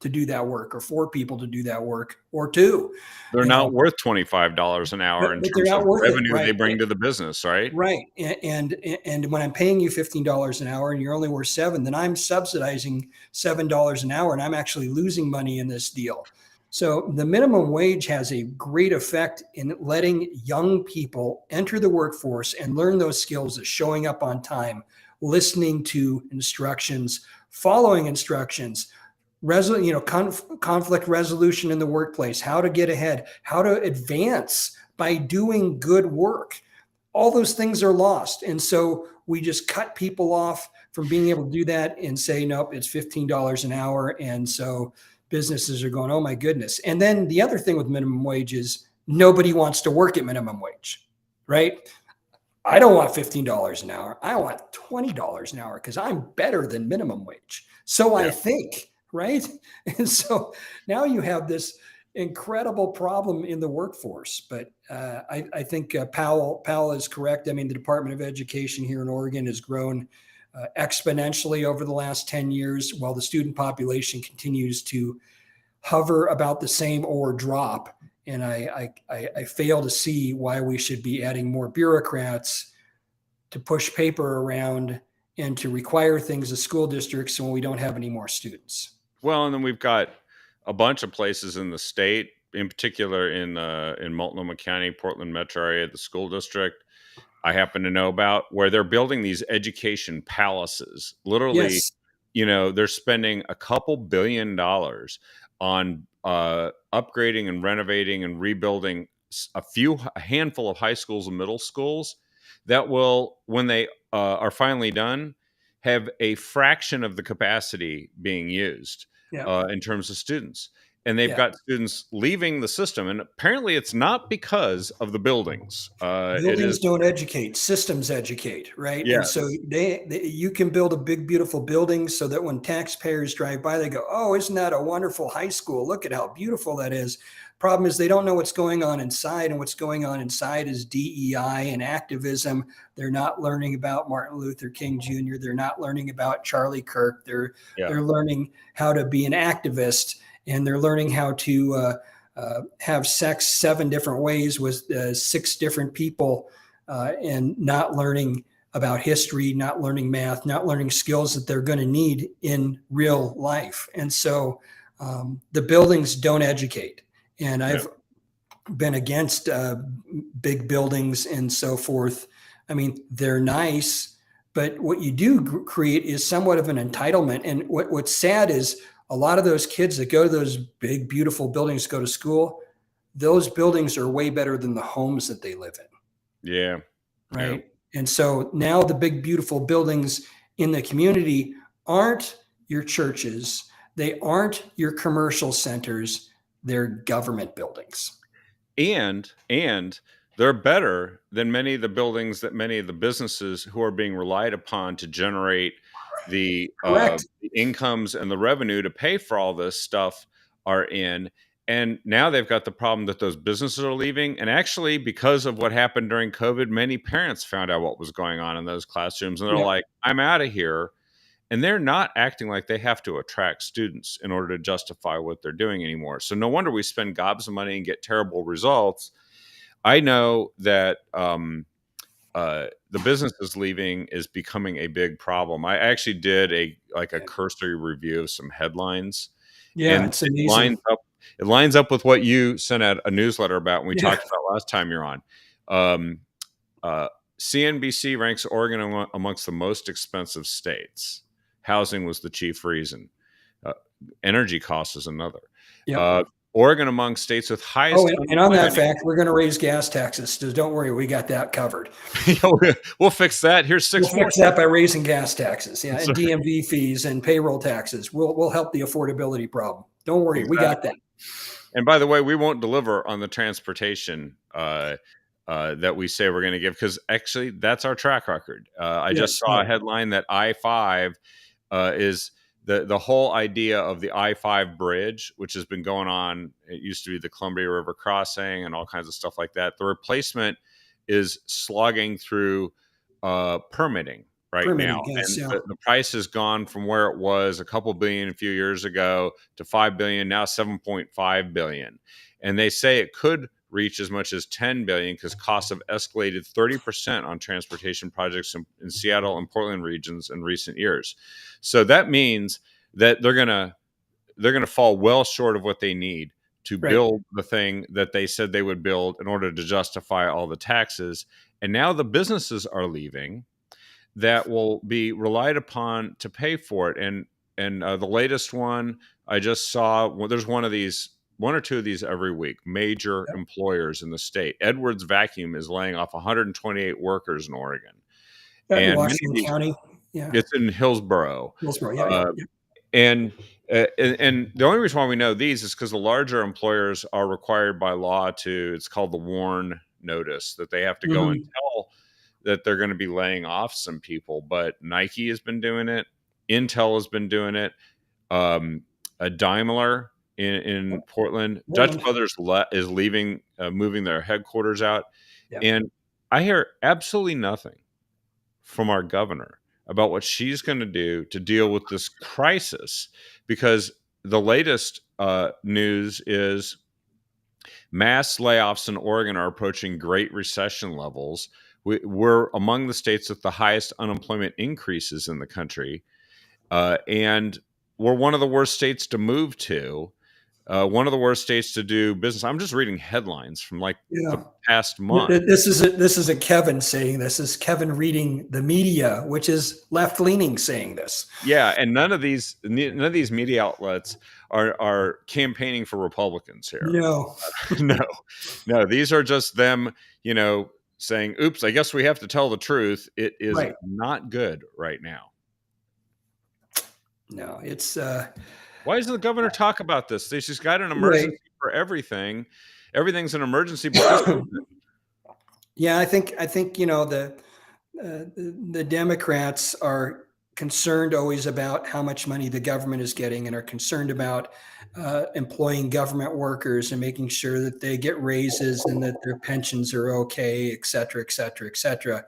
to do that work, or 4 people to do that work, or 2. They're not worth $25 an hour in terms of revenue they bring to the business, right? Right. And when I'm paying you $15 an hour and you're only worth 7, then I'm subsidizing $7 an hour, and I'm actually losing money in this deal. So the minimum wage has a great effect in letting young people enter the workforce and learn those skills of showing up on time, listening to instructions, following instructions, conflict resolution in the workplace, how to get ahead, how to advance by doing good work. All those things are lost. And so we just cut people off from being able to do that and say, nope, it's $15 an hour. And so businesses are going, oh my goodness. And then the other thing with minimum wage is nobody wants to work at minimum wage, right? I don't want $15 an hour. I want $20 an hour because I'm better than minimum wage. So I Yeah. think, right? And so now you have this incredible problem in the workforce. But I think Powell is correct. I mean, the Department of Education here in Oregon has grown exponentially over the last 10 years, while the student population continues to hover about the same or drop. And I fail to see why we should be adding more bureaucrats to push paper around and to require things of school districts when we don't have any more students. Well, and then we've got a bunch of places in the state, in particular in Multnomah County, Portland metro area, the school district I happen to know about, where they're building these education palaces. Literally, Yes. they're spending a couple $1 billion on upgrading and renovating and rebuilding a handful of high schools and middle schools that will, when they are finally done, have a fraction of the capacity being used Yeah. in terms of students. And they've Yeah. got students leaving the system. And apparently it's not because of the buildings. It Buildings is, don't educate, systems educate, right? And so yes. you can build a big, beautiful building so that when taxpayers drive by, they go, oh, isn't that a wonderful high school? Look at how beautiful that is. Problem is, they don't know what's going on inside, and what's going on inside is DEI and activism. They're not learning about Martin Luther King Jr. They're not learning about Charlie Kirk. They're Yeah. learning how to be an activist, and they're learning how to have sex 7 different ways with 6 different people, and not learning about history, not learning math, not learning skills that they're going to need in real life. And so the buildings don't educate. And I've been against big buildings and so forth. I mean, they're nice, but what you do create is somewhat of an entitlement. And what's sad is a lot of those kids that go to those big, beautiful buildings to go to school, those buildings are way better than the homes that they live in. Yeah. Right. Yeah. And so now the big, beautiful buildings in the community aren't your churches. They aren't your commercial centers. They're government buildings. And they're better than many of the buildings that many of the businesses who are being relied upon to generate the incomes and the revenue to pay for all this stuff are in. And now they've got the problem that those businesses are leaving. And actually, because of what happened during COVID, many parents found out what was going on in those classrooms. And they're like, I'm out of here. And they're not acting like they have to attract students in order to justify what they're doing anymore. So no wonder we spend gobs of money and get terrible results. I know that the businesses leaving is becoming a big problem. I actually did a cursory review of some headlines. Yeah, and it's amazing. It lines up with what you sent out a newsletter about when we talked about last time you're on. CNBC ranks Oregon amongst the most expensive states. Housing was the chief reason. Energy costs is another. Oregon among states with highest. Oh, and on that fact, we're going to raise gas taxes. So don't worry, we got that covered. We'll fix that. Here's 6 more. Fix that by raising gas taxes, and DMV fees and payroll taxes. We'll help the affordability problem. Don't worry, we got that. And by the way, we won't deliver on the transportation that we say we're going to give, because actually that's our track record. I just saw a headline that I-5 is the whole idea of the I-5 bridge, which has been going on. It used to be the Columbia River crossing and all kinds of stuff like that. The replacement is slogging through permitting now. Yes, and the price has gone from where it was a couple billion a few years ago to $5 billion, now $7.5 billion. And they say it could reach as much as $10 billion because costs have escalated 30% on transportation projects in Seattle and Portland regions in recent years. So that means that they're gonna fall well short of what they need to build the thing that they said they would build in order to justify all the taxes. And now the businesses are leaving that will be relied upon to pay for it. And the latest one I just saw, there's one or two of these every week, major employers in the state. Edwards Vacuum is laying off 128 workers in Oregon. And Washington County. Yeah. It's in Hillsborough. Hillsborough. Yeah. Yeah. Uh, Yeah. and the only reason why we know these is because the larger employers are required by law to, it's called the warn notice, that they have to go and Mhm. tell that they're going to be laying off some people. But Nike has been doing it. Intel has been doing it. A Daimler in Portland, Dutch Portland. Brothers is leaving, moving their headquarters out. Yeah. And I hear absolutely nothing from our governor about what she's going to do to deal with this crisis, because the latest news is mass layoffs in Oregon are approaching Great Recession levels. We're among the states with the highest unemployment increases in the country, and we're one of the worst states to move to. One of the worst states to do business. I'm just reading headlines from like the Yeah. past month. This is a Kevin saying this. This is Kevin reading the media, which is left leaning, saying this. Yeah, and none of these media outlets are campaigning for Republicans here. No. No, no, these are just them, saying, "Oops, I guess we have to tell the truth." It is Right. not good right now. No. It's Why doesn't the governor talk about this? She's got an right. emergency for everything. Everything's an emergency, but this isn't. Yeah. I think the Democrats are concerned always about how much money the government is getting, and are concerned about employing government workers and making sure that they get raises and that their pensions are okay, et cetera, et cetera, et cetera.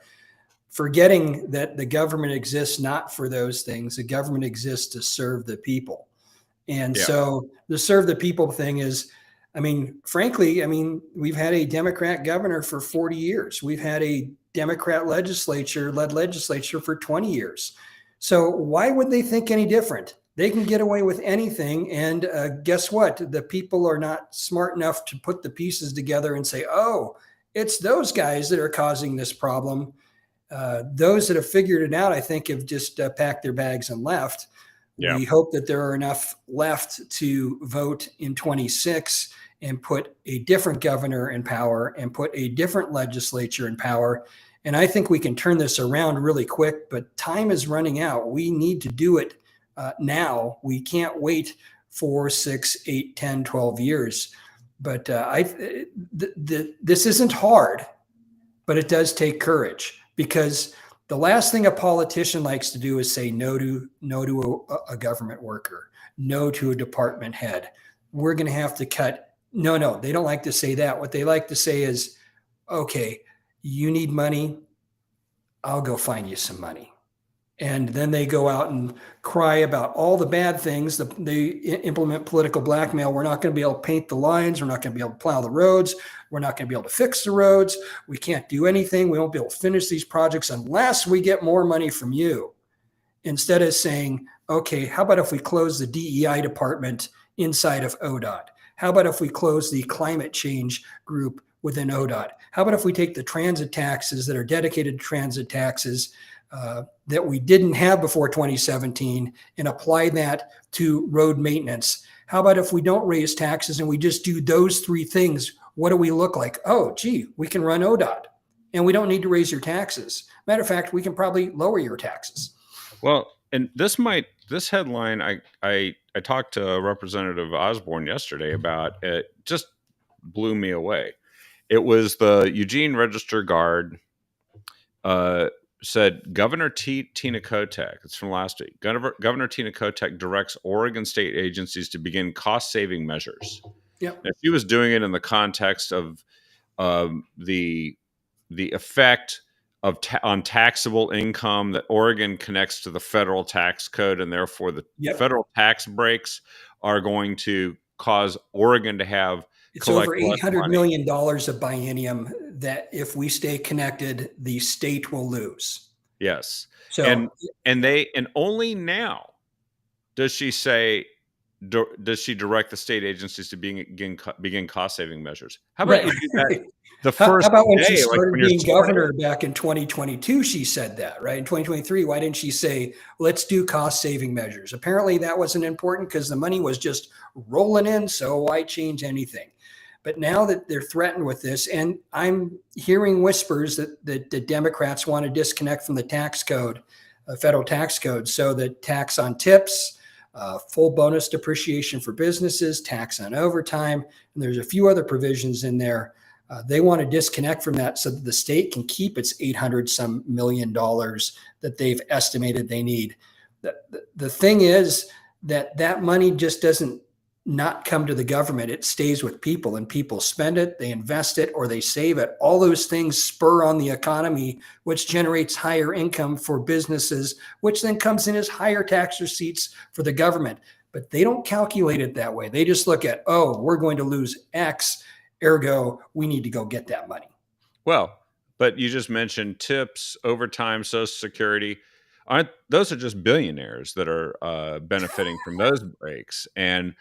Forgetting that the government exists not for those things. The government exists to serve the people. And Yeah, so the serve the people thing is, frankly, we've had a Democrat governor for 40 years. We've had a Democrat led legislature for 20 years. So why would they think any different? They can get away with anything. And guess what? The people are not smart enough to put the pieces together and say, oh, it's those guys that are causing this problem. Those that have figured it out, I think, have just packed their bags and left. yeah. We hope that there are enough left to vote in 26 and put a different governor in power and put a different legislature in power. And I think we can turn this around really quick, but time is running out. We need to do it now. We can't wait 4, 6, 8, 10, 12 years. But this isn't hard, but it does take courage, because the last thing a politician likes to do is say no to a government worker, no to a department head. We're going to have to cut. No, they don't like to say that. What they like to say is, okay, you need money, I'll go find you some money. And then they go out and cry about all the bad things. They implement political blackmail. We're not going to be able to paint the lines. We're not going to be able to plow the roads. We're not going to be able to fix the roads. We can't do anything. We won't be able to finish these projects unless we get more money from you. Instead of saying, okay, how about if we close the DEI department inside of ODOT? How about if we close the climate change group within ODOT? How about if we take the transit taxes that are dedicated to transit taxes that we didn't have before 2017 and apply that to road maintenance? How about if we don't raise taxes and we just do those 3 things? What do we look like? Oh, gee, we can run ODOT and we don't need to raise your taxes. Matter of fact, we can probably lower your taxes. Well, and this headline, I talked to Representative Osborne yesterday about it, just blew me away. It was the Eugene Register Guard said Governor Tina Kotek, it's from last week, Governor Tina Kotek directs Oregon state agencies to begin cost-saving measures. Yep. Now, she was doing it in the context of the effect of on taxable income that Oregon connects to the federal tax code, and therefore the federal tax breaks are going to cause Oregon to have it's over $800 million a biennium that if we stay connected, the state will lose. Yes. So and only now does she say, does she direct the state agencies to begin cost saving measures? How about you do that the first how about when day, she started like when being governor back in 2022? She said that, right? In 2023, why didn't she say, let's do cost saving measures? Apparently that wasn't important because the money was just rolling in. So why change anything? But now that they're threatened with this, and I'm hearing whispers that the Democrats want to disconnect from the tax code, federal tax code. So the tax on tips, full bonus depreciation for businesses, tax on overtime, and there's a few other provisions in there. They want to disconnect from that so that the state can keep its $800 million that they've estimated they need. The thing is that money just doesn't not come to the government. It stays with people, and people spend it, they invest it, or they save it. All those things spur on the economy, which generates higher income for businesses, which then comes in as higher tax receipts for the government. But they don't calculate it that way. They just look at, oh, we're going to lose X, ergo, we need to go get that money. Well, but you just mentioned tips, overtime, Social Security. Those are just billionaires that are benefiting from those breaks, and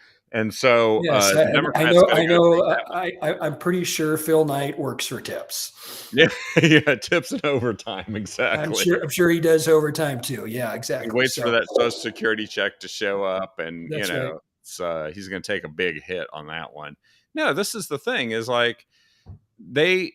so yes, the Democrats got to go take that money. I'm pretty sure Phil Knight works for tips. Yeah, yeah, tips and overtime, exactly. I'm sure he does overtime too. Yeah, exactly. He waits for that Social Security check to show up, and That's right. he's going to take a big hit on that one. No, this is the thing: is like they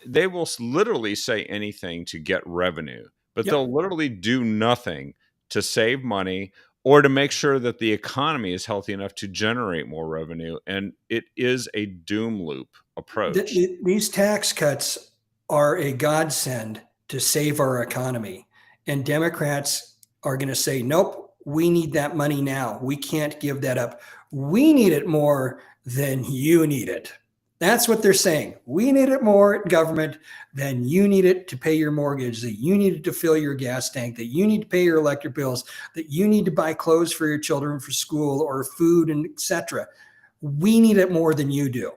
will literally say anything to get revenue, but they'll literally do nothing to save money or to make sure that the economy is healthy enough to generate more revenue. And it is a doom loop approach. These tax cuts are a godsend to save our economy. And Democrats are going to say, nope, we need that money now. We can't give that up. We need it more than you need it. That's what they're saying. We need it more government than you need it to pay your mortgage, that you need it to fill your gas tank, that you need to pay your electric bills, that you need to buy clothes for your children for school or food, and etc. We need it more than you do.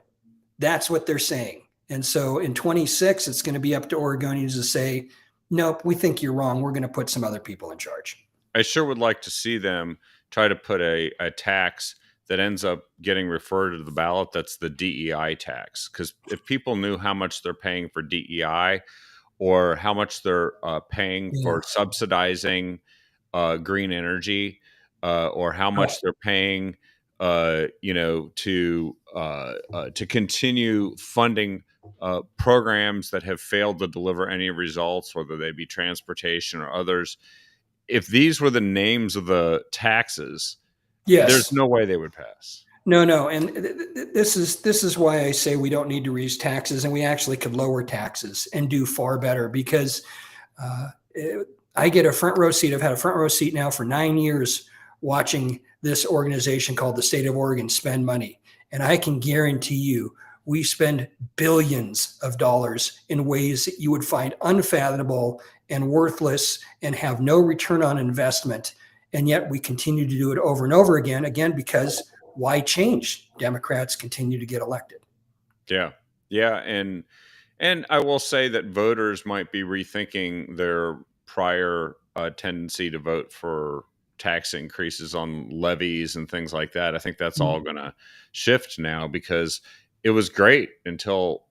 That's what they're saying. And so in 26, it's going to be up to Oregonians to say, nope, we think you're wrong. We're going to put some other people in charge. I sure would like to see them try to put a tax that ends up getting referred to the ballot. That's the DEI tax. Because if people knew how much they're paying for DEI or how much they're paying for subsidizing green energy or how much they're paying, to continue funding programs that have failed to deliver any results, whether they be transportation or others. If these were the names of the taxes, there's no way they would pass. No. And this is why I say we don't need to raise taxes, and we actually could lower taxes and do far better, because I get a front row seat. I've had a front row seat now for 9 years watching this organization called the State of Oregon spend money. And I can guarantee you, we spend billions of dollars in ways that you would find unfathomable and worthless and have no return on investment. And yet we continue to do it over and over again, because why change? Democrats continue to get elected. Yeah. And I will say that voters might be rethinking their prior tendency to vote for tax increases on levies and things like that. I think that's all going to shift now, because it was great until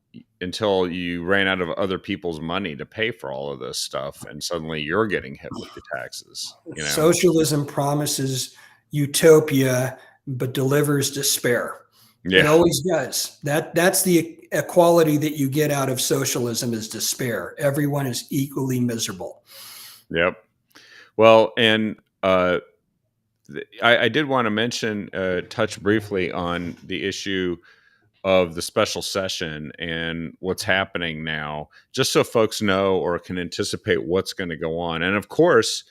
you ran out of other people's money to pay for all of this stuff, and suddenly you're getting hit with the taxes. Socialism promises utopia but delivers despair. It always does. That's the equality that you get out of socialism, is despair. Everyone is equally miserable. Yep. Well, and I did want to mention, touch briefly on the issue of the special session and what's happening now, just so folks know or can anticipate what's going to go on. And of course,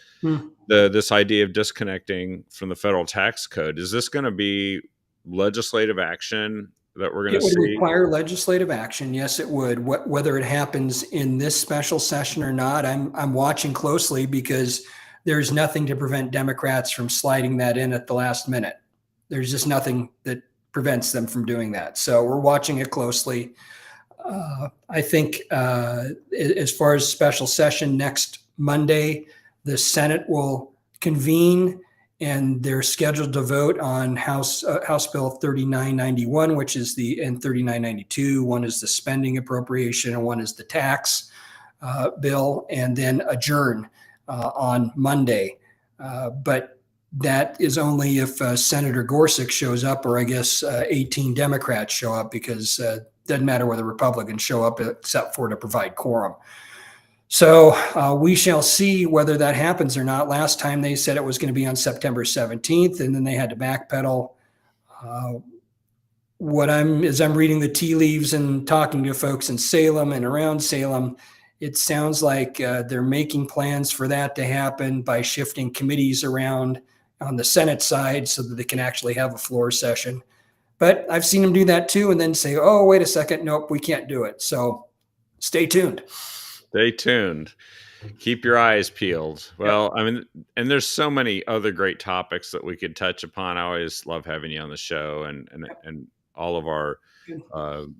this idea of disconnecting from the federal tax code, is this going to be legislative action that we're going to see? It would require legislative action. Yes, it would. Whether it happens in this special session or not, I'm watching closely, because there's nothing to prevent Democrats from sliding that in at the last minute. There's just nothing that prevents them from doing that. So we're watching it closely. I think as far as special session next Monday, the Senate will convene, and they're scheduled to vote on House Bill 3991, which is and 3992. One is the spending appropriation and one is the tax bill, and then adjourn on Monday. But that is only if Senator Gorsuch shows up, or I guess 18 Democrats show up, because it doesn't matter whether Republicans show up except for to provide quorum. So we shall see whether that happens or not. Last time they said it was going to be on September 17th, and then they had to backpedal. As I'm reading the tea leaves and talking to folks in Salem and around Salem, it sounds like they're making plans for that to happen by shifting committees around on the Senate side so that they can actually have a floor session. But I've seen them do that too, and then say, "Oh, wait a second, nope, we can't do it." So stay tuned. Stay tuned. Keep your eyes peeled. Well, I mean, and there's so many other great topics that we could touch upon. I always love having you on the show, and all of our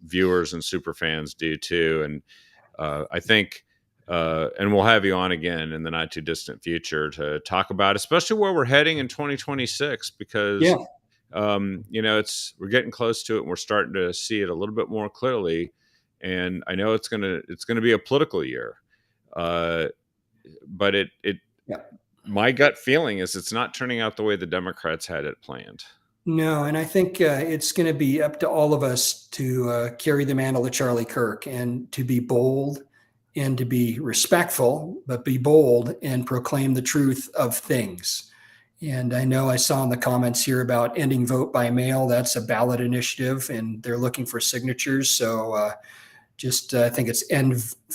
viewers and super fans do too. And I think, and we'll have you on again in the not too distant future to talk about, especially where we're heading in 2026, because we're getting close to it, and we're starting to see it a little bit more clearly. And I know it's gonna be a political year, but my gut feeling is it's not turning out the way the Democrats had it planned. No, and I think it's going to be up to all of us to carry the mantle of Charlie Kirk and to be bold and to be respectful, but be bold and proclaim the truth of things. And I know I saw in the comments here about ending vote by mail. That's a ballot initiative, and they're looking for signatures. So I think it's nvbm.com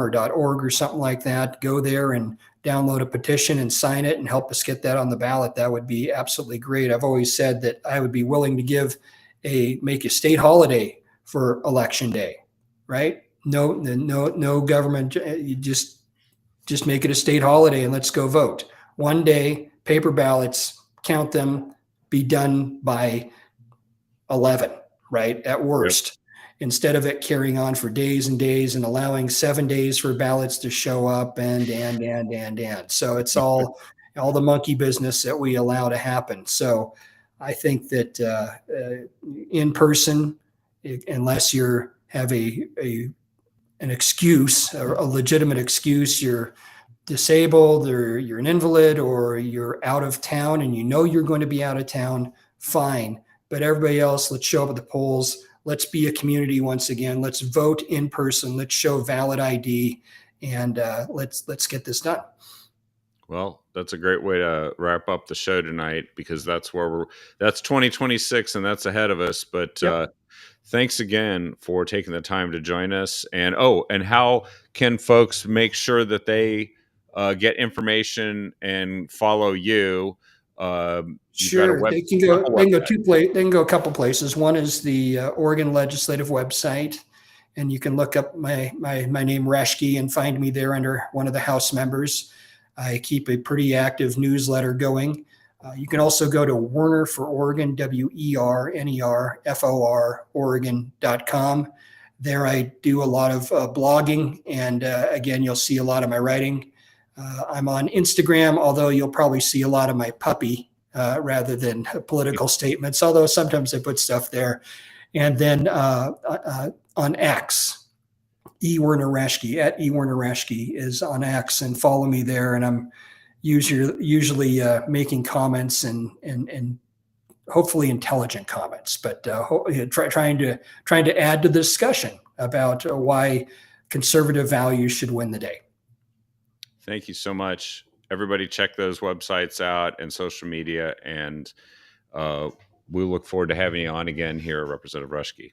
or .org or something like that. Go there and download a petition and sign it and help us get that on the ballot. That would be absolutely great. I've always said that I would be willing to make a state holiday for election day, right? No government. You just make it a state holiday and let's go vote. One day, paper ballots, count them, be done by 11, right? At worst. Yep. Instead of it carrying on for days and days and allowing 7 days for ballots to show up and. So it's all the monkey business that we allow to happen. So I think that in person, unless you have an excuse, a legitimate excuse, you're disabled or you're an invalid or you're out of town and you know you're going to be out of town, fine. But everybody else, let's show up at the polls. Let's be a community once again. Let's vote in person. Let's show valid ID, and let's get this done. Well, that's a great way to wrap up the show tonight, because that's 2026 and that's ahead of us. But thanks again for taking the time to join us. And how can folks make sure that they get information and follow you? Sure, they can go a couple places. One is the Oregon Legislative website, and you can look up my name Reschke and find me there under one of the House members. I keep a pretty active newsletter going. You can also go to Werner for Oregon, WERNER Oregon.com. There I do a lot of blogging, and again, you'll see a lot of my writing. I'm on Instagram, although you'll probably see a lot of my puppy rather than political statements, although sometimes I put stuff there. And then on X, Werner Reschke, at Werner Reschke is on X, and follow me there. And I'm usually making comments and hopefully intelligent comments, but trying to add to the discussion about why conservative values should win the day. Thank you so much. Everybody check those websites out and social media, and we look forward to having you on again here, Representative Reschke.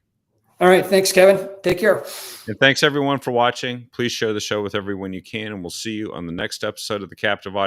All right. Thanks, Kevin. Take care. And thanks, everyone, for watching. Please share the show with everyone you can, and we'll see you on the next episode of The Captive Audience.